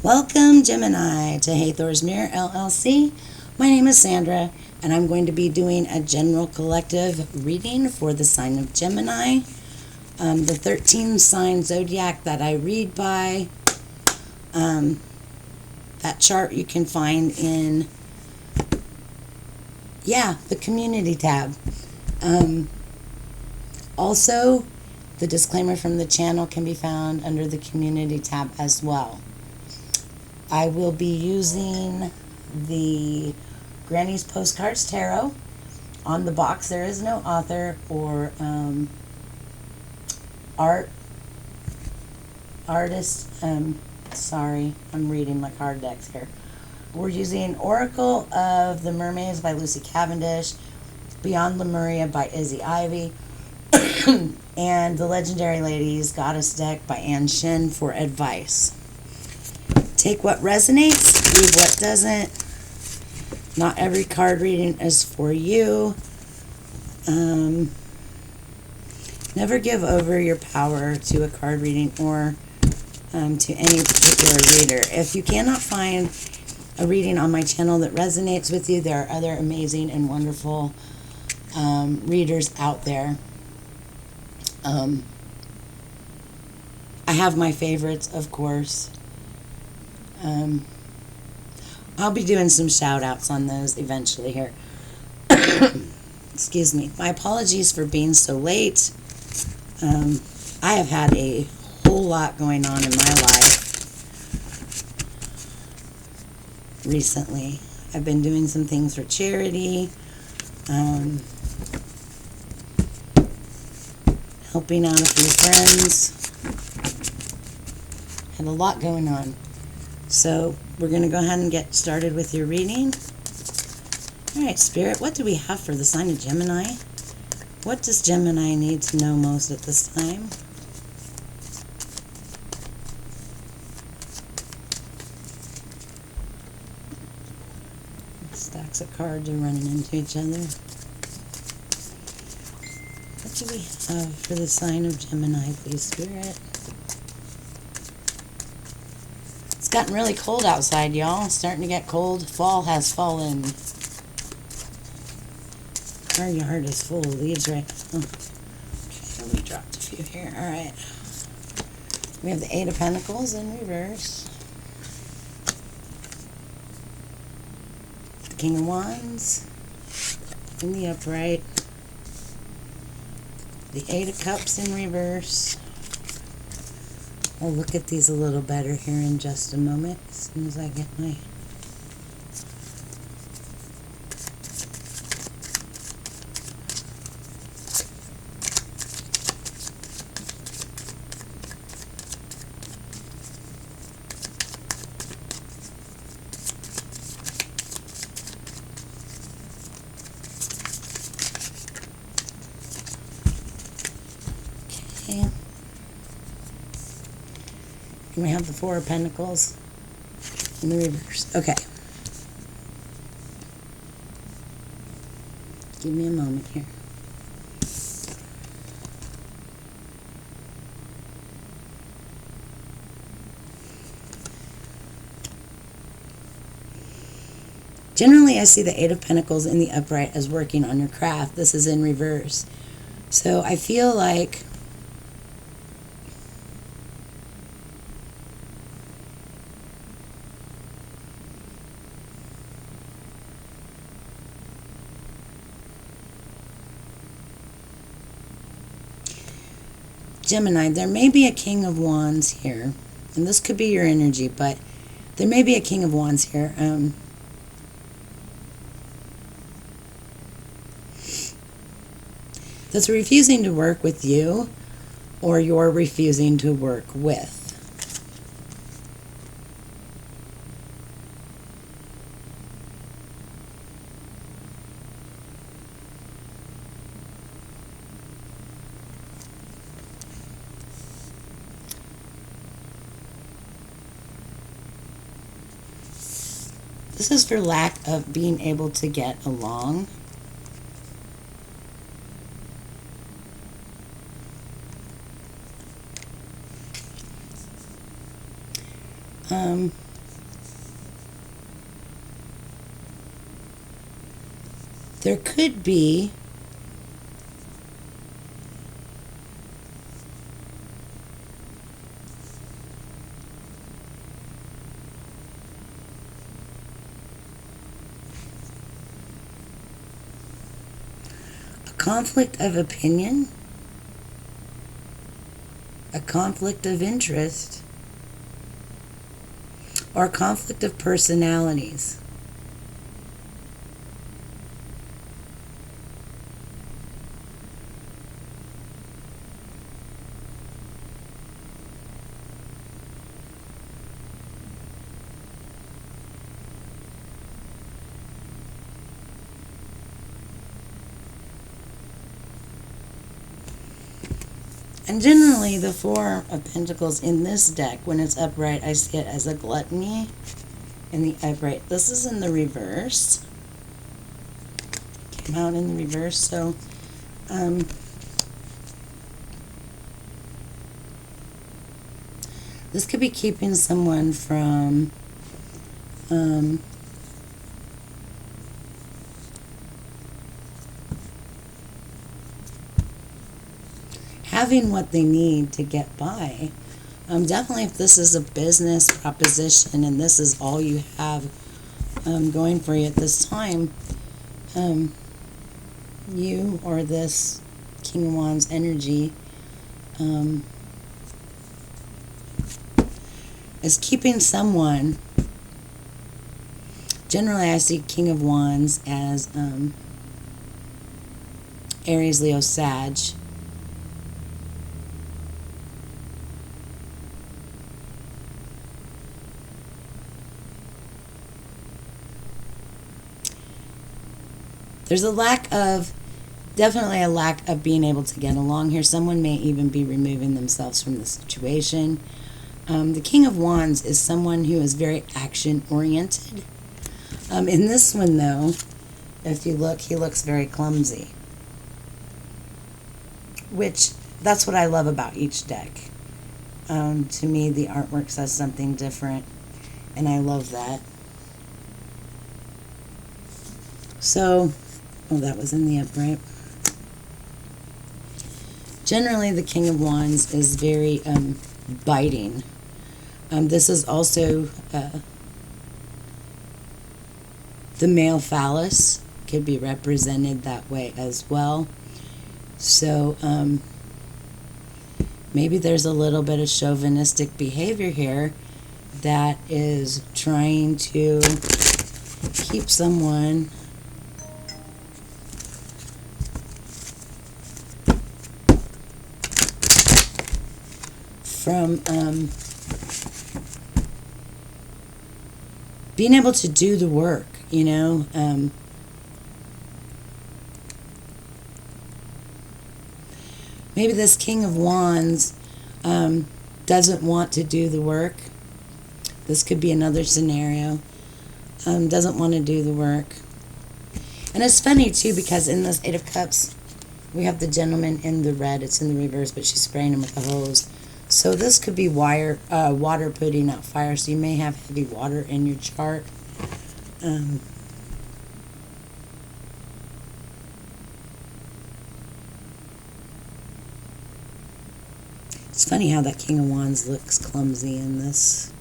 Welcome, Gemini, to Hathor's Mirror LLC. My name is Sandra, and I'm going to be doing a general collective reading for the sign of Gemini. The 13 sign zodiac that I read by, that chart you can find in, the community tab. Also, the disclaimer from the channel can be found under the community tab as well. I will be using the Granny's Postcards Tarot. On the box there is no author or artist. Sorry, I'm reading my card decks here. We're using Oracle of the Mermaids by Lucy Cavendish, Beyond Lemuria by Izzy Ivy, and The Legendary Ladies Goddess deck by Ann Shin for advice. Take what resonates, leave what doesn't. Not every card reading is for you. Never give over your power to a card reading or to any particular reader. If you cannot find a reading on my channel that resonates with you, there are other amazing and wonderful readers out there. I have my favorites, of course. I'll be doing some shout outs on those eventually here. Excuse me. My apologies for being so late. I have had a whole lot going on in my life recently. I've been doing some things for charity, helping out a few friends. Had a lot going on. So we're going to go ahead and get started with your reading. Alright, Spirit, what do we have for the sign of Gemini? What does Gemini need to know most at this time? Stacks of cards are running into each other. What do we have for the sign of Gemini, please, Spirit? It's gotten really cold outside, y'all. It's starting to get cold. Fall has fallen. Our yard is full of leaves right now. Okay, we dropped a few here. Alright. We have the Eight of Pentacles in reverse. The King of Wands in the upright. The Eight of Cups in reverse. I'll look at these a little better here in just a moment, as soon as I get my... Okay. And we have the Four of Pentacles in the reverse. Okay. Give me a moment here. Generally, I see the Eight of Pentacles in the upright as working on your craft. This is in reverse. So I feel like Gemini, there may be a King of Wands here, and this could be your energy, but there may be a King of Wands here. That's refusing to work with you, or you're refusing to work with. This is for lack of being able to get along. there could be a conflict of opinion, a conflict of interest, or a conflict of personalities. And generally, the Four of Pentacles in this deck, when it's upright, I see it as a gluttony in the upright. This is in the reverse. Came out in the reverse. So, this could be keeping someone from having what they need to get by. Definitely if this is a business proposition and this is all you have going for you at this time, you or this King of Wands energy is keeping someone. Generally I see King of Wands as Aries, Leo, Sag. There's definitely a lack of being able to get along here. Someone may even be removing themselves from the situation. The King of Wands is someone who is very action-oriented. In this one, though, if you look, he looks very clumsy. Which, that's what I love about each deck. To me, the artwork says something different, and I love that. So, oh, that was in the upright. Generally, the King of Wands is very biting. This is also the male phallus could be represented that way as well. So maybe there's a little bit of chauvinistic behavior here that is trying to keep someone from being able to do the work, you know. Maybe this King of Wands doesn't want to do the work. This could be another scenario. Doesn't want to do the work. And it's funny, too, because in this Eight of Cups, we have the gentleman in the red. It's in the reverse, but she's spraying him with a hose. So this could be water putting out fire. So you may have heavy water in your chart. It's funny how that King of Wands looks clumsy in this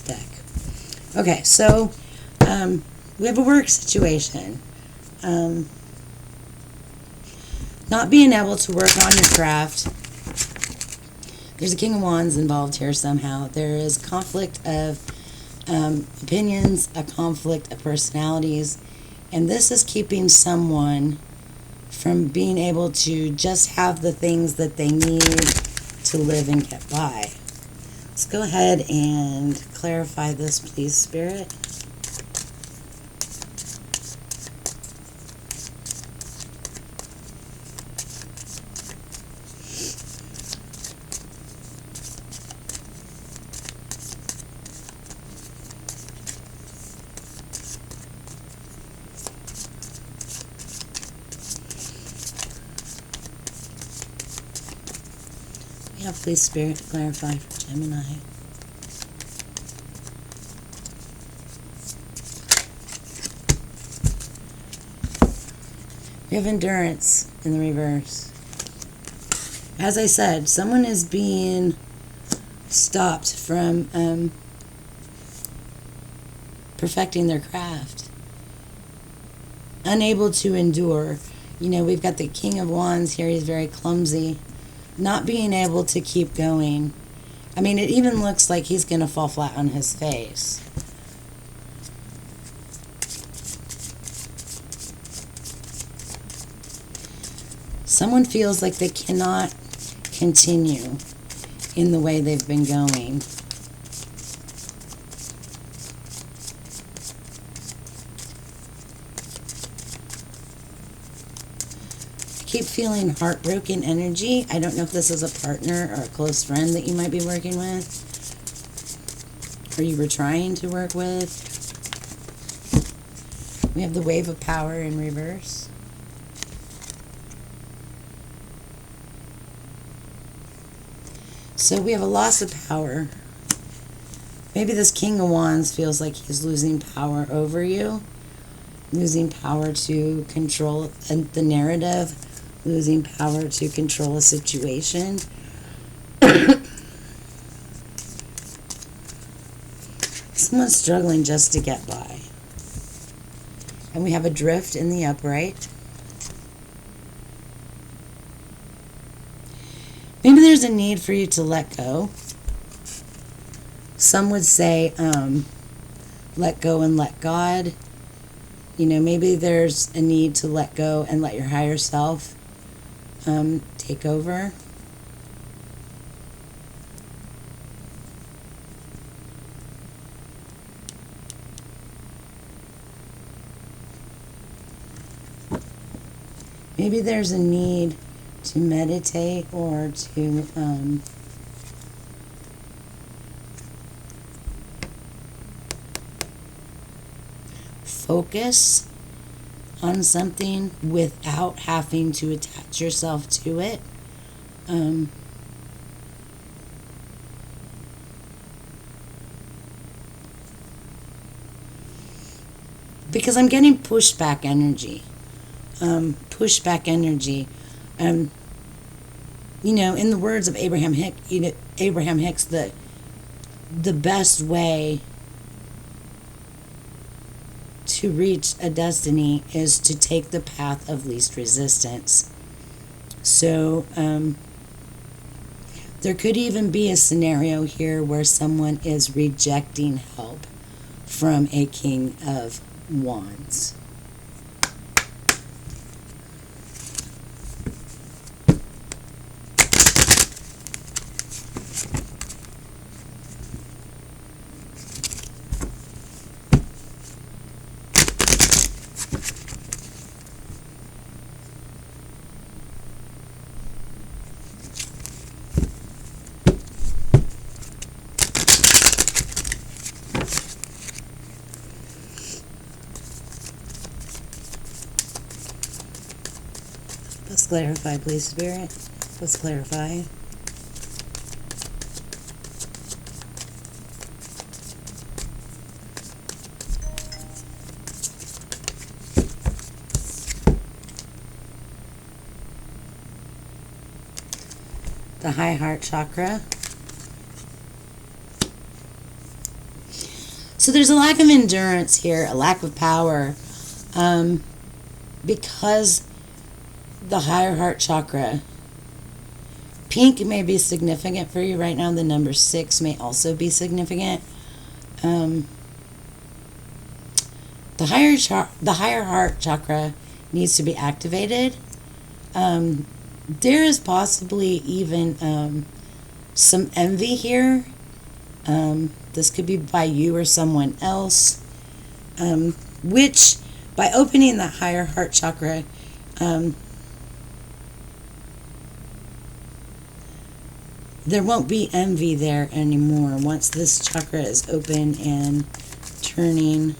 deck. Okay, so we have a work situation. Not being able to work on your craft. There's a King of Wands involved here somehow. There is conflict of opinions, a conflict of personalities, and this is keeping someone from being able to just have the things that they need to live and get by. Let's go ahead and clarify this, please, Spirit. Yeah, please, Spirit, clarify for Gemini. We have endurance in the reverse. As I said, someone is being stopped from perfecting their craft. Unable to endure. You know, we've got the King of Wands here. He's very clumsy. Not being able to keep going. I mean, it even looks like he's going to fall flat on his face. Someone feels like they cannot continue in the way they've been going. Keep feeling heartbroken energy. I don't know if this is a partner or a close friend that you might be working with, or you were trying to work with. We have the Wave of Power in reverse. So we have a loss of power. Maybe this King of Wands feels like he's losing power over you, losing power to control the narrative, losing power to control a situation. Someone's struggling just to get by. And we have a drift in the upright. Maybe there's a need for you to let go. Some would say, let go and let God. You know, maybe there's a need to let go and let your higher self take over. Maybe there's a need to meditate or to focus on something without having to attach yourself to it. Because I'm getting pushback energy. Pushback energy. You know, in the words of Abraham Hicks, the best way to reach a destiny is to take the path of least resistance. So there could even be a scenario here where someone is rejecting help from a King of Wands. Let's clarify, please, Spirit. Let's clarify. The high heart chakra. So there's a lack of endurance here, a lack of power, because the higher heart chakra. Pink may be significant for you right now. The number 6 may also be significant. The higher heart chakra needs to be activated. There is possibly even some envy here. This could be by you or someone else, which by opening the higher heart chakra, there won't be envy there anymore once this chakra is open and turning.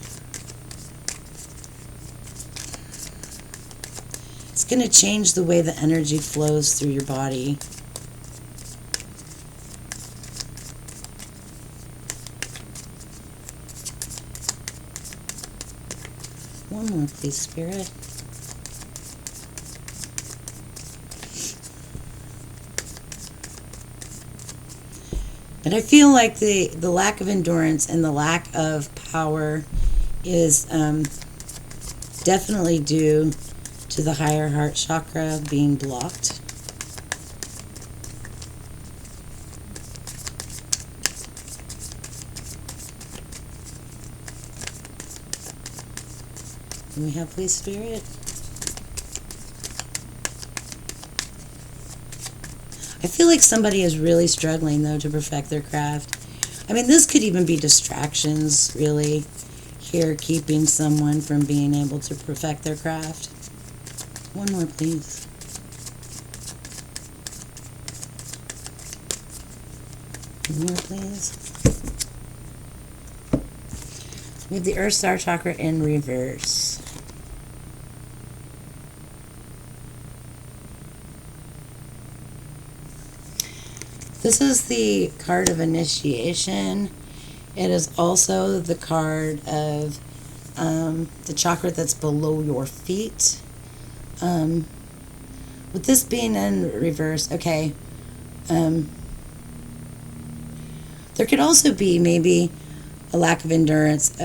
It's going to change the way the energy flows through your body. One more, please, Spirit. But I feel like the lack of endurance and the lack of power is definitely due to the higher heart chakra being blocked. And we have please spirit. I feel like somebody is really struggling though to perfect their craft. I mean, this could even be distractions really here keeping someone from being able to perfect their craft. One more please. One more please. We have the Earth Star Chakra in reverse. This is the card of initiation. It is also the card of the chakra that's below your feet. With this being in reverse, okay, there could also be maybe a lack of endurance,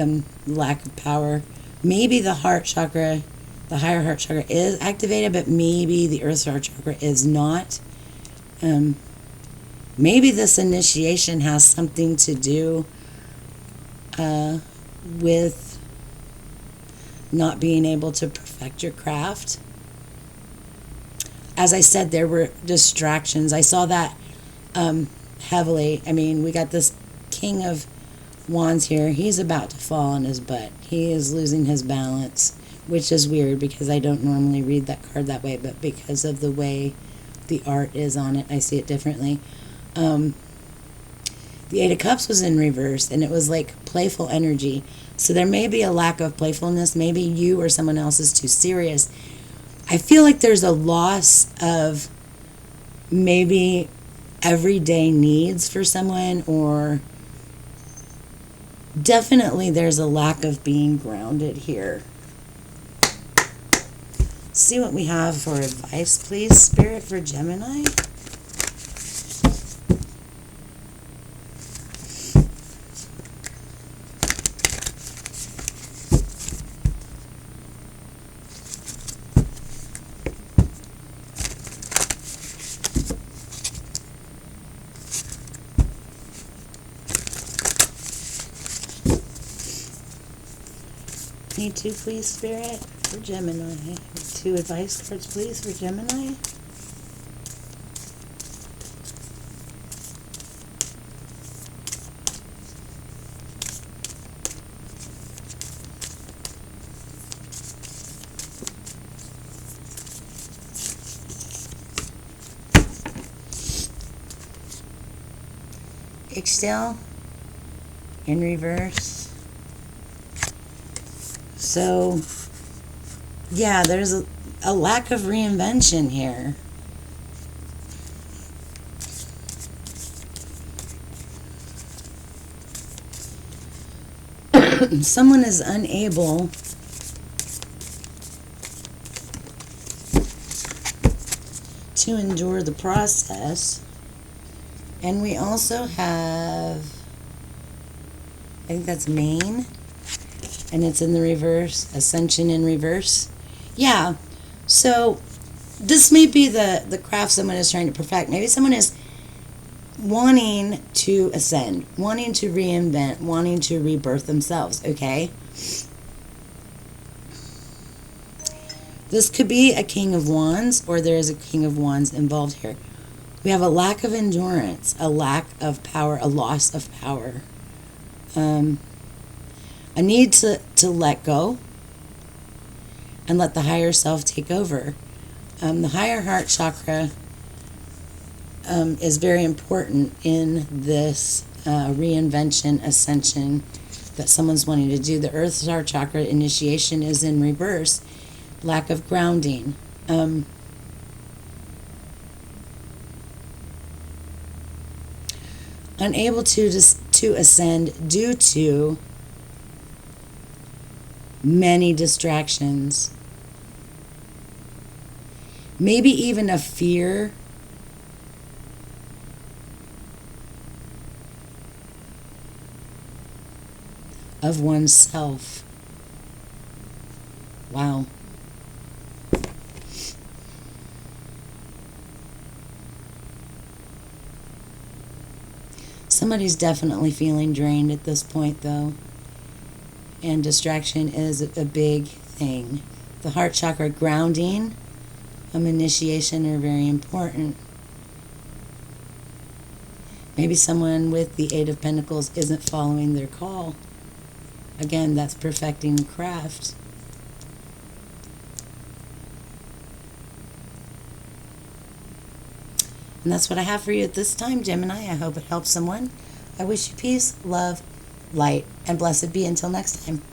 lack of power. Maybe the heart chakra, the higher heart chakra is activated, but maybe the Earth Star Chakra is not. Maybe this initiation has something to do with not being able to perfect your craft. As I said, there were distractions. I saw that heavily. I mean, we got this King of Wands here. He's about to fall on his butt. He is losing his balance, which is weird because I don't normally read that card that way, but because of the way the art is on it, I see it differently. The Eight of Cups was in reverse, and it was like playful energy. So there may be a lack of playfulness. Maybe you or someone else is too serious. I feel like there's a loss of maybe everyday needs for someone, or definitely there's a lack of being grounded here. See what we have for advice, please, Spirit, for Gemini. Need two, please, Spirit, for Gemini. Two advice cards, please, for Gemini. Ixtal in reverse. So, yeah, there's a lack of reinvention here. Someone is unable to endure the process. And we also have, I think that's Maine. And it's in the reverse, Ascension in reverse. Yeah, so this may be the craft someone is trying to perfect. Maybe someone is wanting to ascend, wanting to reinvent, wanting to rebirth themselves, okay? This could be a King of Wands, or there is a King of Wands involved here. We have a lack of endurance, a lack of power, a loss of power. A need to let go and let the higher self take over. The higher heart chakra is very important in this reinvention, ascension that someone's wanting to do. The Earth Star Chakra initiation is in reverse, lack of grounding. Unable to ascend due to many distractions. Maybe even a fear of oneself. Wow. Somebody's definitely feeling drained at this point, though. And distraction is a big thing. The heart chakra grounding and initiation are very important. Maybe someone with the Eight of Pentacles isn't following their call. Again, that's perfecting the craft. And that's what I have for you at this time, Gemini. I hope it helps someone. I wish you peace, love, light, and blessed be until next time.